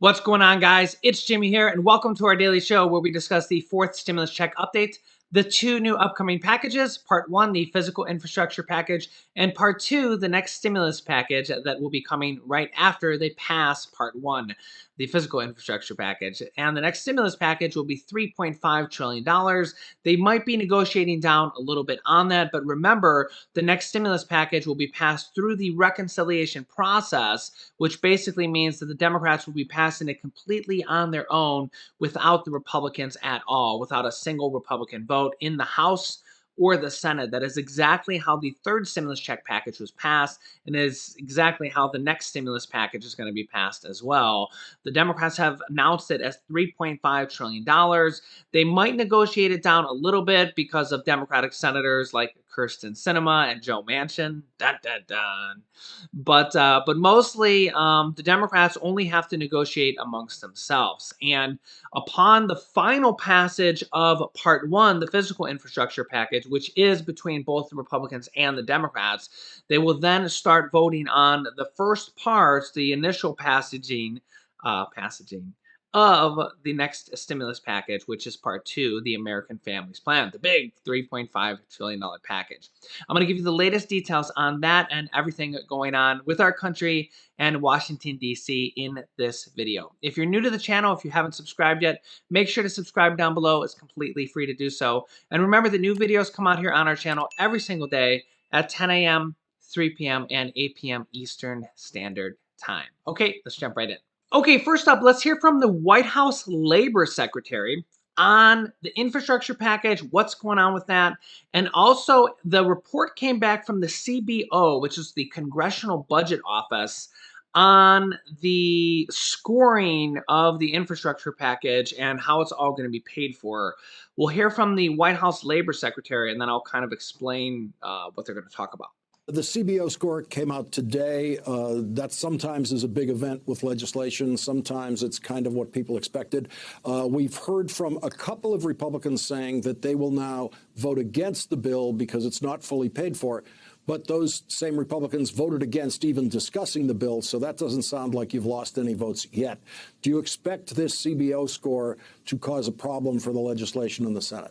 What's going on, guys? It's Jimmy here, and welcome to our daily show where we discuss the fourth stimulus check update, the two new upcoming packages, part one, the physical infrastructure package, and part two, the next stimulus package that will be coming right after they pass part one, the physical infrastructure package. And the next stimulus package will be $3.5 trillion. They might be negotiating down a little bit on that, but remember, the next stimulus package will be passed through the reconciliation process, which basically means that the Democrats will be passing it completely on their own without the Republicans at all, without a single Republican vote in the House or the Senate. That is exactly how the third stimulus check package was passed, and is exactly how the next stimulus package is going to be passed as well. The Democrats have announced it as $3.5 trillion. They might negotiate it down a little bit because of Democratic senators like Kirsten Sinema and Joe Manchin. Dun, dun, dun. But mostly the Democrats only have to negotiate amongst themselves. And upon the final passage of Part One, the physical infrastructure package, which is between both the Republicans and the Democrats, they will then start voting on the first parts, the initial passaging of the next stimulus package, which is part two, the American Families Plan, the big $3.5 trillion package. I'm going to give you the latest details on that and everything going on with our country and Washington, D.C. in this video. If you're new to the channel, if you haven't subscribed yet, make sure to subscribe down below. It's completely free to do so. And remember that new videos come out here on our channel every single day at 10 a.m., 3 p.m., and 8 p.m. Eastern Standard Time. Okay, let's jump right in. Okay, first up, let's hear from the White House Labor Secretary on the infrastructure package, what's going on with that. And also, the report came back from the CBO, which is the Congressional Budget Office, on the scoring of the infrastructure package and how it's all going to be paid for. We'll hear from the White House Labor Secretary, and then I'll kind of explain what they're going to talk about. The CBO score came out today. That sometimes is a big event with legislation. Sometimes it's kind of what people expected. We've heard from a couple of Republicans saying that they will now vote against the bill because it's not fully paid for. But those same Republicans voted against even discussing the bill, so that doesn't sound like you've lost any votes yet. Do you expect this CBO score to cause a problem for the legislation in the Senate?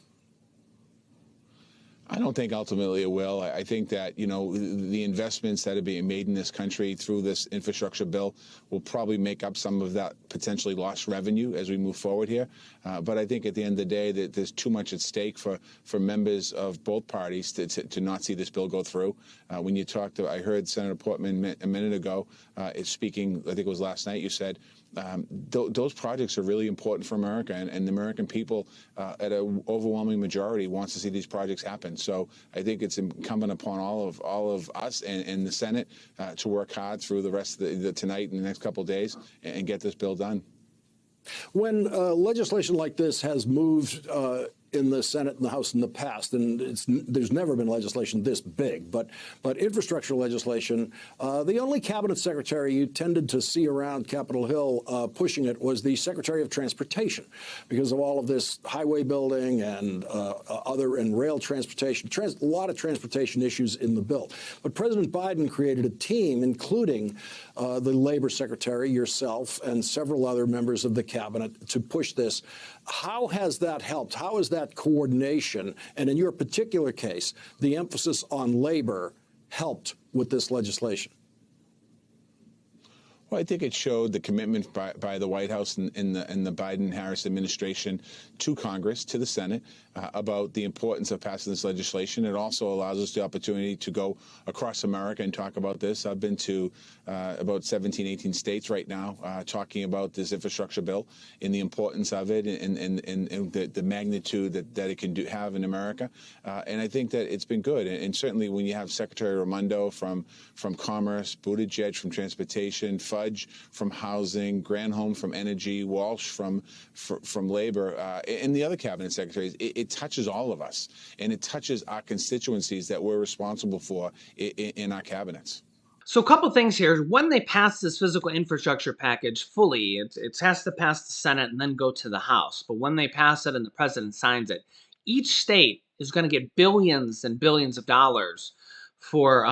I don't think ultimately it will. I think that, the investments that are being made in this country through this infrastructure bill will probably make up some of that potentially lost revenue as we move forward here. But I think at the end of the day that there's too much at stake for members of both parties to not see this bill go through. When you talked to, I heard Senator Portman a minute ago speaking, I think it was last night, you said, those projects are really important for America, and the American people at an overwhelming majority wants to see these projects happen. So I think it's incumbent upon all of us and the Senate to work hard through the rest of the tonight and the next couple of days and get this bill done. When legislation like this has moved in the Senate and the House in the past, and there's never been legislation this big, but infrastructure legislation, the only cabinet secretary you tended to see around Capitol Hill pushing it was the Secretary of Transportation, because of all of this highway building and rail transportation, a lot of transportation issues in the bill. But President Biden created a team, including the Labor Secretary, yourself, and several other members of the cabinet to push this. How has that helped? How has that coordination, and in your particular case, the emphasis on labor, helped with this legislation? Well, I think it showed the commitment by the White House and the Biden-Harris administration to Congress, to the Senate, about the importance of passing this legislation. It also allows us the opportunity to go across America and talk about this. I've been to about 17, 18 states right now talking about this infrastructure bill and the importance of it and the magnitude that it can have in America. And I think that it's been good. And certainly when you have Secretary Raimondo from Commerce, Buttigieg from Transportation, Fudge from Housing, Granholm from Energy, Walsh from Labor, and the other cabinet secretaries, it touches all of us, and it touches our constituencies that we're responsible for in our cabinets. So a couple things here. When they pass this physical infrastructure package fully, it has to pass the Senate and then go to the House. But when they pass it and the president signs it, each state is going to get billions and billions of dollars for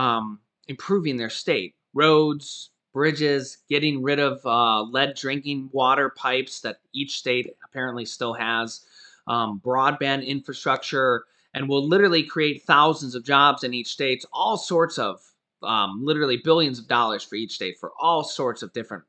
improving their state. Roads, bridges, getting rid of lead drinking water pipes that each state apparently still has, broadband infrastructure, and will literally create thousands of jobs in each state, all sorts of literally billions of dollars for each state for all sorts of different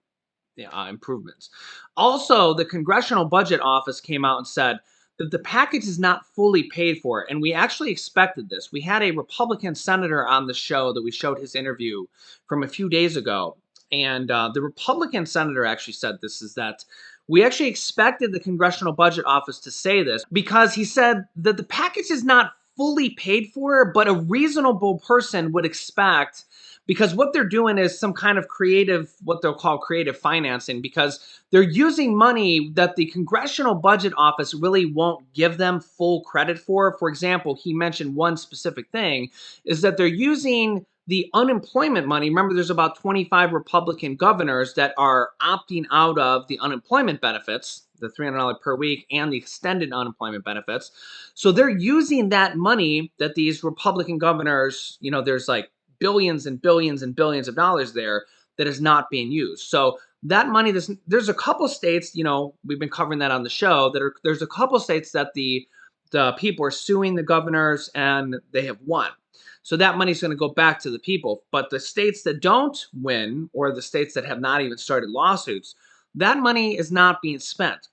improvements. Also, the Congressional Budget Office came out and said that the package is not fully paid for, and we actually expected this. We had a Republican senator on the show that we showed his interview from a few days ago, and the Republican senator actually said this is that we actually expected the Congressional Budget Office to say this because he said that the package is not fully paid for, but a reasonable person would expect, because what they're doing is some kind of creative, what they'll call creative financing, because they're using money that the Congressional Budget Office really won't give them full credit for. For example, he mentioned one specific thing is that they're using the unemployment money. Remember, there's about 25 Republican governors that are opting out of the unemployment benefits, the $300 per week, and the extended unemployment benefits. So they're using that money that these Republican governors, there's like billions and billions and billions of dollars there that is not being used. So that money, there's a couple states, we've been covering that on the show, there's a couple states that the people are suing the governors and they have won. So that money's going to go back to the people. But the states that don't win, or the states that have not even started lawsuits, that money is not being spent.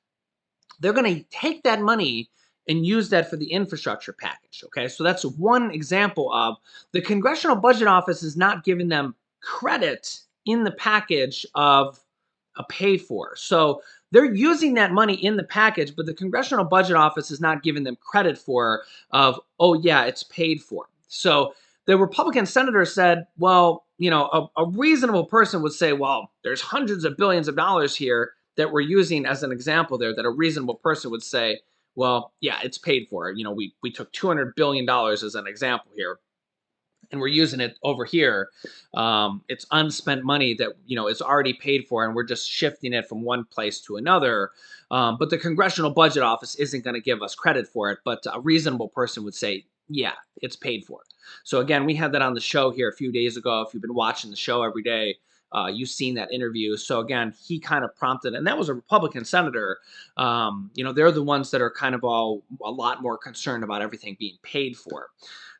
They're going to take that money and use that for the infrastructure package. Okay, so that's one example of the Congressional Budget Office is not giving them credit in the package of a pay for. So they're using that money in the package, but the Congressional Budget Office is not giving them credit for oh yeah, it's paid for. So the Republican senator said, well, a reasonable person would say, well, there's hundreds of billions of dollars here that we're using as an example there, that a reasonable person would say, well, yeah, it's paid for. We took $200 billion as an example here, and we're using it over here. It's unspent money that, is already paid for, and we're just shifting it from one place to another. But the Congressional Budget Office isn't going to give us credit for it, but a reasonable person would say, yeah, it's paid for. So again, we had that on the show here a few days ago. If you've been watching the show every day, you've seen that interview. So again, he kind of prompted, and that was a Republican senator. They're the ones that are kind of a lot more concerned about everything being paid for.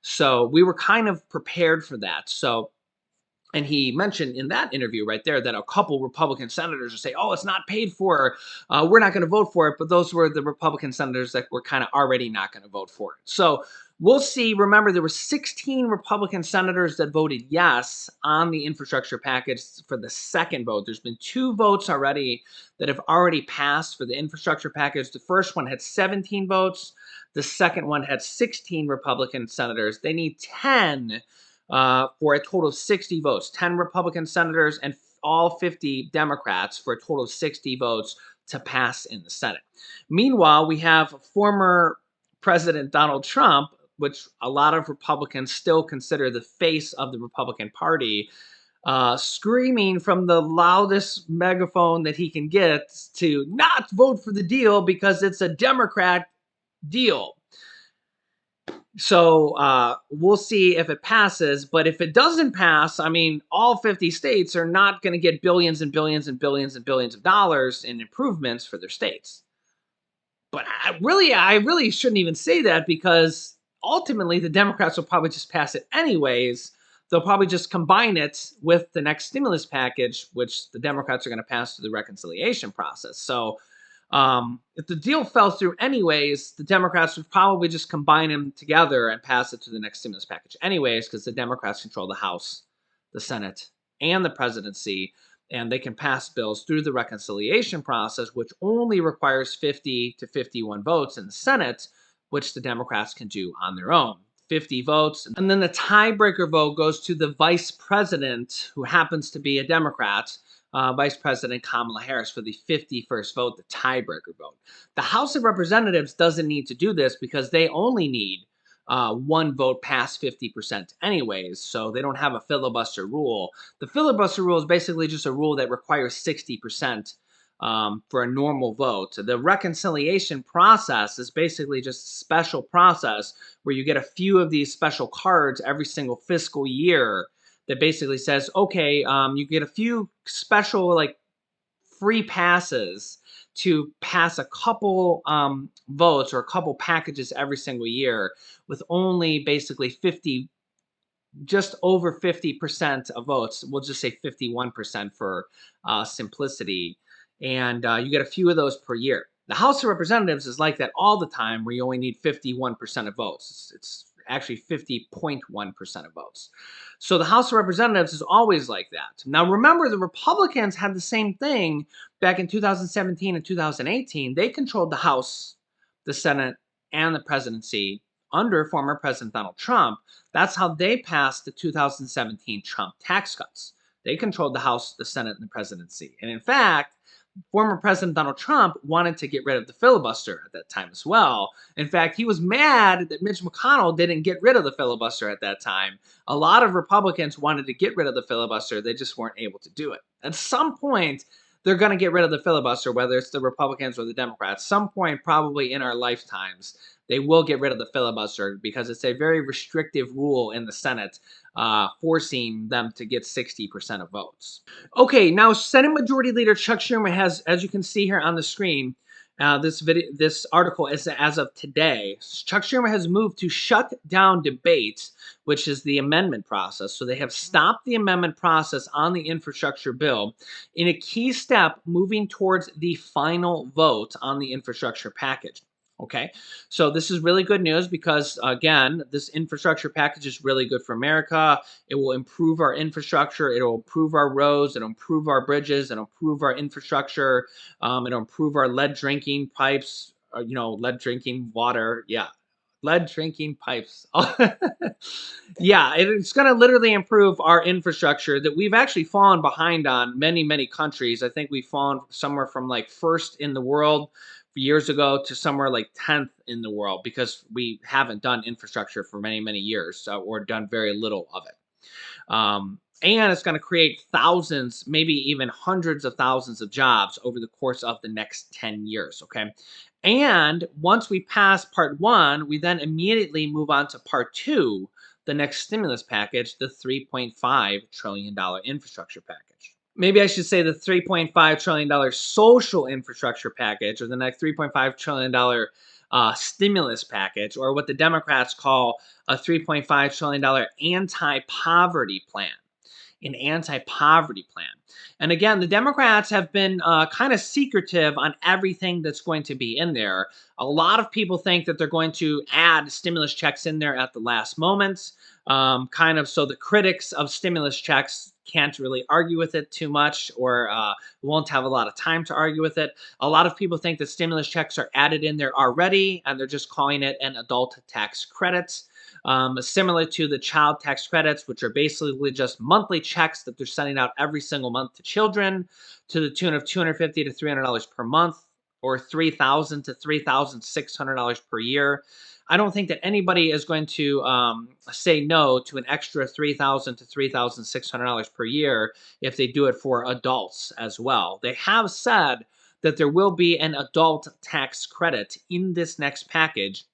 So we were kind of prepared for that. So, and he mentioned in that interview right there that a couple Republican senators would say, oh, it's not paid for. We're not going to vote for it. But those were the Republican senators that were kind of already not going to vote for it. So we'll see. Remember, there were 16 Republican senators that voted yes on the infrastructure package for the second vote. There's been 2 votes already that have already passed for the infrastructure package. The first one had 17 votes. The second one had 16 Republican senators. They need 10 for a total of 60 votes. 10 Republican senators and all 50 Democrats for a total of 60 votes to pass in the Senate. Meanwhile, we have former President Donald Trump, which a lot of Republicans still consider the face of the Republican Party, screaming from the loudest megaphone that he can get to not vote for the deal because it's a Democrat deal. So we'll see if it passes. But if it doesn't pass, I mean, all 50 states are not going to get billions and billions and billions and billions of dollars in improvements for their states. But I really shouldn't even say that, because ultimately the Democrats will probably just pass it anyways. They'll probably just combine it with the next stimulus package, which the Democrats are going to pass through the reconciliation process. So if the deal fell through anyways, the Democrats would probably just combine them together and pass it to the next stimulus package anyways, because the Democrats control the House, the Senate, and the presidency, and they can pass bills through the reconciliation process, which only requires 50 to 51 votes in the Senate, which the Democrats can do on their own. 50 votes. And then the tiebreaker vote goes to the vice president, who happens to be a Democrat, Vice President Kamala Harris, for the 51st vote, the tiebreaker vote. The House of Representatives doesn't need to do this because they only need one vote past 50% anyways, so they don't have a filibuster rule. The filibuster rule is basically just a rule that requires 60% for a normal vote. The reconciliation process is basically just a special process where you get a few of these special cards every single fiscal year that basically says, okay, you get a few special like free passes to pass a couple votes or a couple packages every single year with only basically 50, just over 50% of votes. We'll just say 51% for simplicity. And you get a few of those per year. The House of Representatives is like that all the time, where you only need 51% of votes. It's actually 50.1% of votes. So the House of Representatives is always like that. Now, remember, the Republicans had the same thing back in 2017 and 2018. They controlled the House, the Senate, and the presidency under former President Donald Trump. That's how they passed the 2017 Trump tax cuts. They controlled the House, the Senate, and the presidency. And in fact, former President Donald Trump wanted to get rid of the filibuster at that time as well. In fact, he was mad that Mitch McConnell didn't get rid of the filibuster at that time. A lot of Republicans wanted to get rid of the filibuster. They just weren't able to do it. At some point, they're going to get rid of the filibuster, whether it's the Republicans or the Democrats. Some point, probably in our lifetimes, they will get rid of the filibuster because it's a very restrictive rule in the Senate, forcing them to get 60% of votes. Okay, now Senate Majority Leader Chuck Schumer has, as you can see here on the screen, this article is as of today. Chuck Schumer has moved to shut down debate, which is the amendment process. So they have stopped the amendment process on the infrastructure bill in a key step moving towards the final vote on the infrastructure package. Okay, so this is really good news because, again, this infrastructure package is really good for America. It will improve our infrastructure. It'll improve our roads. It'll improve our bridges. It'll improve our infrastructure. It'll improve our lead drinking pipes, lead drinking water. Yeah, lead drinking pipes. Yeah, it's going to literally improve our infrastructure that we've actually fallen behind on many, many countries. I think we've fallen somewhere from like first in the world years ago to somewhere like 10th in the world because we haven't done infrastructure for many, many years, or done very little of it. And it's going to create thousands, maybe even hundreds of thousands of jobs over the course of the next 10 years. Okay. And once we pass part one, we then immediately move on to part two, the next stimulus package, the $3.5 trillion infrastructure package. Maybe I should say the $3.5 trillion social infrastructure package, or the next $3.5 trillion stimulus package, or what the Democrats call a $3.5 trillion anti-poverty plan. An anti-poverty plan. And again, the Democrats have been kind of secretive on everything that's going to be in there. A lot of people think that they're going to add stimulus checks in there at the last moments, kind of so the critics of stimulus checks can't really argue with it too much, or won't have a lot of time to argue with it. A lot of people think that stimulus checks are added in there already, and they're just calling it an adult tax credit. Similar to the child tax credits, which are basically just monthly checks that they're sending out every single month to children to the tune of $250 to $300 per month, or $3,000 to $3,600 per year. I don't think that anybody is going to say no to an extra $3,000 to $3,600 per year if they do it for adults as well. They have said that there will be an adult tax credit in this next package.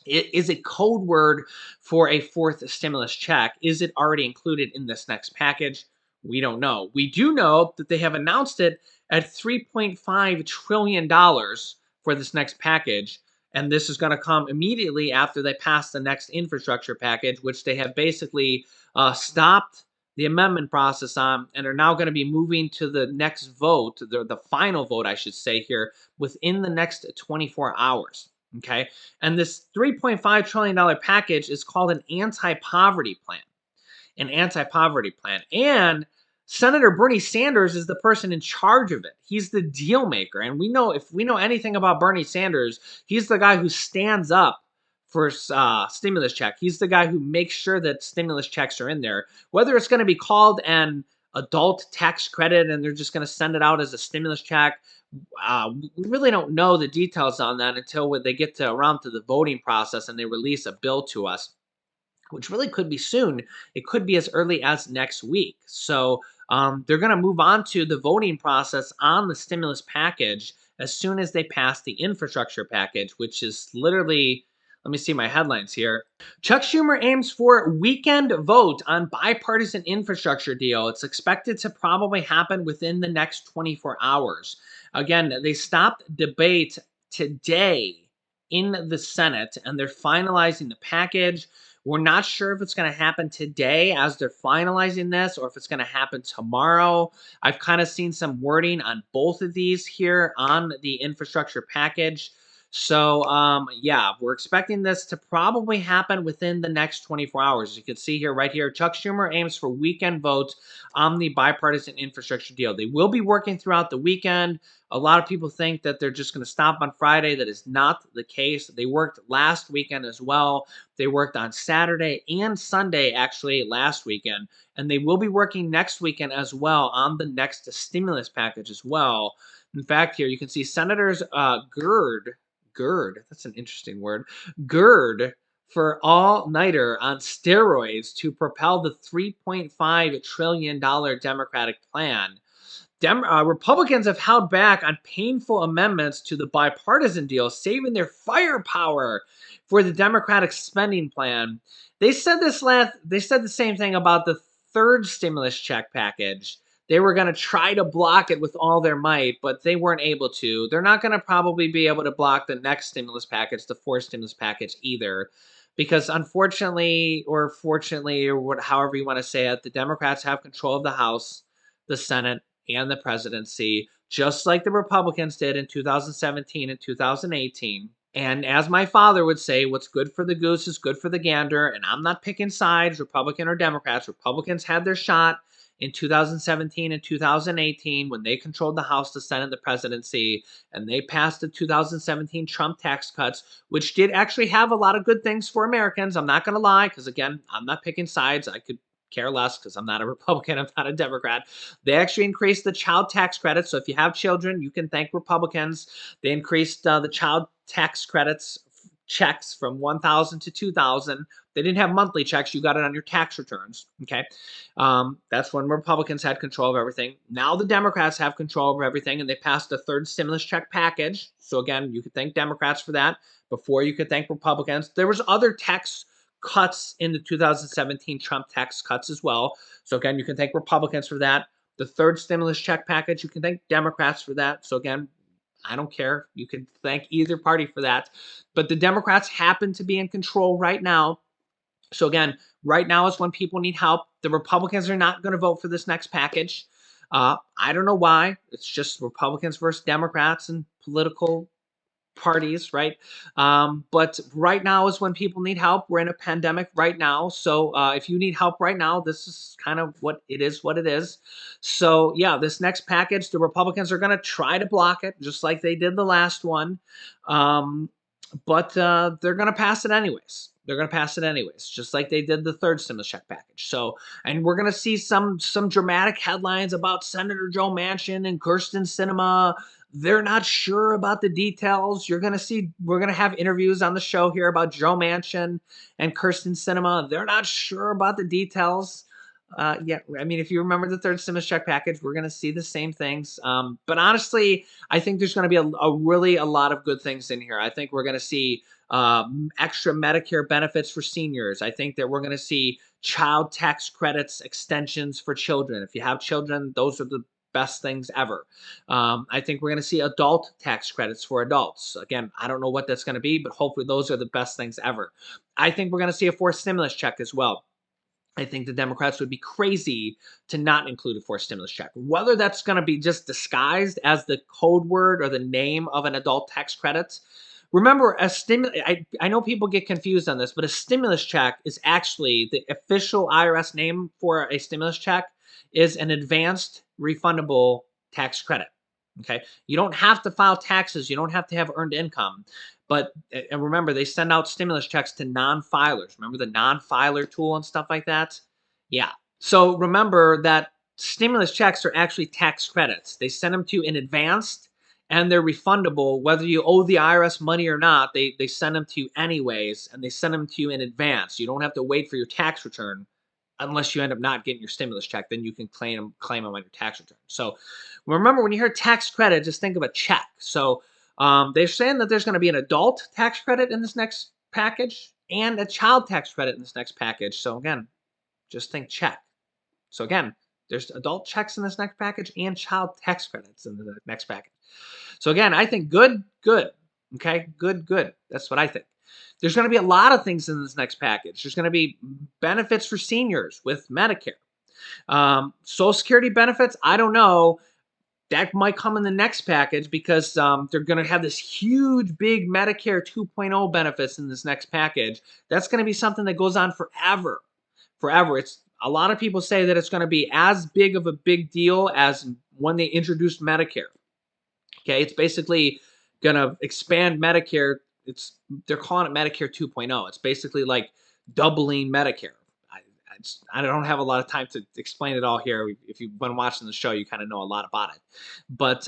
It is a code word for a fourth stimulus check. Is it already included in this next package? We don't know. We do know that they have announced it at $3.5 trillion for this next package. And this is going to come immediately after they pass the next infrastructure package, which they have basically stopped the amendment process on, and are now going to be moving to the next vote, the final vote, I should say here, within the next 24 hours. Okay. And this $3.5 trillion package is called an anti-poverty plan. An anti-poverty plan. And Senator Bernie Sanders is the person in charge of it. He's the deal maker. And we know, if we know anything about Bernie Sanders, he's the guy who stands up for stimulus check. He's the guy who makes sure that stimulus checks are in there. Whether it's going to be called an adult tax credit and they're just going to send it out as a stimulus check, we really don't know the details on that until they get around to the voting process and they release a bill to us, which really could be soon. It could be as early as next week. So they're going to move on to the voting process on the stimulus package as soon as they pass the infrastructure package, which is literally Let me see my headlines here. Chuck Schumer aims for weekend vote on bipartisan infrastructure deal. It's expected to probably happen within the next 24 hours. Again, they stopped debate today in the Senate and they're finalizing the package. We're not sure if it's going to happen today as they're finalizing this or if it's going to happen tomorrow. I've kind of seen some wording on both of these here on the infrastructure package. So, yeah, we're expecting this to probably happen within the next 24 hours. As you can see here, right here, Chuck Schumer aims for weekend votes on the bipartisan infrastructure deal. They will be working throughout the weekend. A lot of people think that they're just going to stop on Friday. That is not the case. They worked last weekend as well. They worked on Saturday and Sunday, actually, last weekend. And they will be working next weekend as well on the next stimulus package as well. In fact, here you can see Senators Gird, that's an interesting word, gird for all-nighter on steroids to propel the $3.5 trillion Democratic plan. Republicans have held back on painful amendments to the bipartisan deal, saving their firepower for the Democratic spending plan. They said they said the same thing about the third stimulus check package. They were going to try to block it with all their might, but they weren't able to. They're not going to probably be able to block the next stimulus package, the fourth stimulus package either, because unfortunately or fortunately or however you want to say it, the Democrats have control of the House, the Senate, and the presidency, just like the Republicans did in 2017 and 2018. And as my father would say, what's good for the goose is good for the gander. And I'm not picking sides, Republican or Democrats. Republicans had their shot in 2017 and 2018 when they controlled the House, the Senate, the presidency, and they passed the 2017 Trump tax cuts, which did actually have a lot of good things for Americans. I'm not going to lie, because again, I'm not picking sides. I could care less because I'm not a Republican, I'm not a Democrat. They actually increased the child tax credit. So if you have children, you can thank Republicans. They increased the child tax credits checks from 1,000 to 2,000. They didn't have monthly checks. You got it on your tax returns. Okay. That's when Republicans had control of everything. Now the Democrats have control of everything, and they passed a third stimulus check package. So again, you could thank Democrats for that before you could thank Republicans. There was other tax cuts in the 2017 Trump tax cuts as well. So again, you can thank Republicans for that. The third stimulus check package, you can thank Democrats for that. So again, I don't care. You can thank either party for that. But the Democrats happen to be in control right now. So again, right now is when people need help. The Republicans are not going to vote for this next package. I don't know why. It's just Republicans versus Democrats and political parties, right? But right now is when people need help. We're in a pandemic right now. So if you need help right now, this is kind of what it is. So yeah, this next package, the Republicans are going to try to block it just like they did the last one. But they're going to pass it anyways. They're going to pass it anyways, just like they did the third stimulus check package. So, and we're going to see some dramatic headlines about Senator Joe Manchin and Kirsten Sinema. They're not sure about the details. We're going to have interviews on the show here about Joe Manchin and Kirsten Sinema. They're not sure about the details. Yeah, I mean, if you remember the third stimulus check package, we're going to see the same things. But honestly, I think there's going to be a lot of good things in here. I think we're going to see extra Medicare benefits for seniors. I think that we're going to see child tax credits extensions for children. If you have children, those are the best things ever. I think we're going to see adult tax credits for adults. Again, I don't know what that's going to be, but hopefully those are the best things ever. I think we're going to see a fourth stimulus check as well. I think the Democrats would be crazy to not include a fourth stimulus check. Whether that's going to be just disguised as the code word or the name of an adult tax credit. Remember, I know people get confused on this, but a stimulus check is actually the official IRS name for a stimulus check is an advanced refundable tax credit. Okay. You don't have to file taxes. You don't have to have earned income. But and remember, they send out stimulus checks to non-filers. Remember the non-filer tool and stuff like that? Yeah. So remember that stimulus checks are actually tax credits. They send them to you in advance and they're refundable. Whether you owe the IRS money or not, they send them to you anyways, and they send them to you in advance. You don't have to wait for your tax return unless you end up not getting your stimulus check. Then you can claim them on your tax return. So remember, when you hear tax credit, just think of a check. So they're saying that there's going to be an adult tax credit in this next package and a child tax credit in this next package. So again, just think check. So again, there's adult checks in this next package and child tax credits in the next package. So again, I think good, good. Okay, good, good. That's what I think. There's going to be a lot of things in this next package. There's going to be benefits for seniors with Medicare. Social Security benefits, I don't know. That might come in the next package because they're going to have this huge, big Medicare 2.0 benefits in this next package. That's going to be something that goes on forever. Forever. It's a lot of people say that it's going to be as big of a big deal as when they introduced Medicare. Okay, it's basically going to expand Medicare. They're calling it Medicare 2.0. It's basically like doubling Medicare. I don't have a lot of time to explain it all here. If you've been watching the show, you kind of know a lot about it. But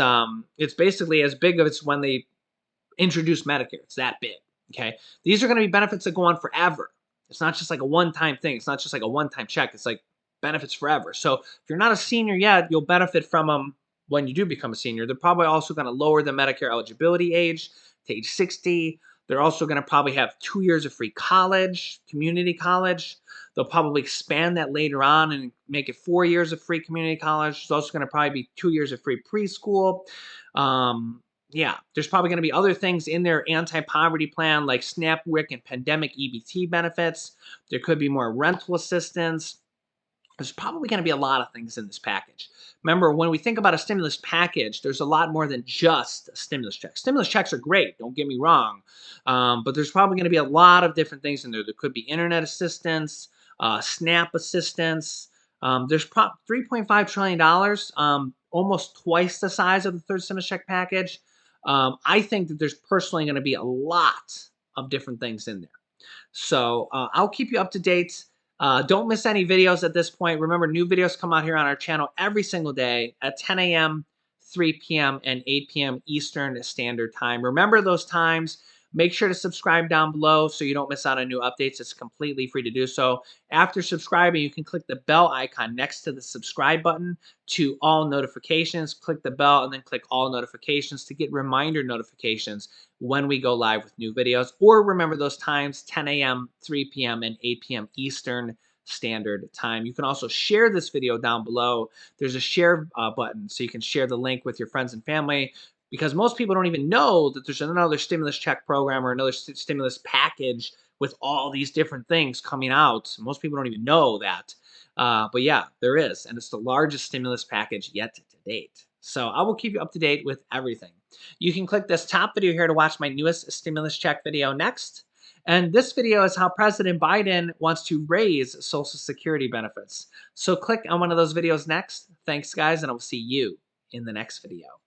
it's basically as big as when they introduced Medicare. It's that big. Okay, these are going to be benefits that go on forever. It's not just like a one-time thing. It's not just like a one-time check. It's like benefits forever. So if you're not a senior yet, you'll benefit from them when you do become a senior. They're probably also going to lower the Medicare eligibility age to age 60. They're also going to probably have 2 years of free college, community college. They'll probably expand that later on and make it 4 years of free community college. There's also going to probably be 2 years of free preschool. Yeah, there's probably going to be other things in their anti-poverty plan like SNAP, WIC, and pandemic EBT benefits. There could be more rental assistance. There's probably going to be a lot of things in this package. Remember, when we think about a stimulus package, there's a lot more than just a stimulus check. Stimulus checks are great, don't get me wrong, but there's probably going to be a lot of different things in there. There could be internet assistance, SNAP assistance. There's $3.5 trillion, almost twice the size of the third stimulus check package. I think that there's personally going to be a lot of different things in there. So I'll keep you up to date. Don't miss any videos at this point. Remember, new videos come out here on our channel every single day at 10 a.m., 3 p.m., and 8 p.m. Eastern Standard Time. Remember those times. Make sure to subscribe down below so you don't miss out on new updates. It's completely free to do so. After subscribing, you can click the bell icon next to the subscribe button to all notifications. Click the bell and then click all notifications to get reminder notifications when we go live with new videos. Or remember those times, 10 a.m., 3 p.m., and 8 p.m. Eastern Standard Time. You can also share this video down below. There's a share button, so you can share the link with your friends and family, because most people don't even know that there's another stimulus check program or another stimulus package with all these different things coming out. Most people don't even know that. But yeah, there is, and it's the largest stimulus package yet to date. So I will keep you up to date with everything. You can click this top video here to watch my newest stimulus check video next. And this video is how President Biden wants to raise Social Security benefits. So click on one of those videos next. Thanks, guys, and I will see you in the next video.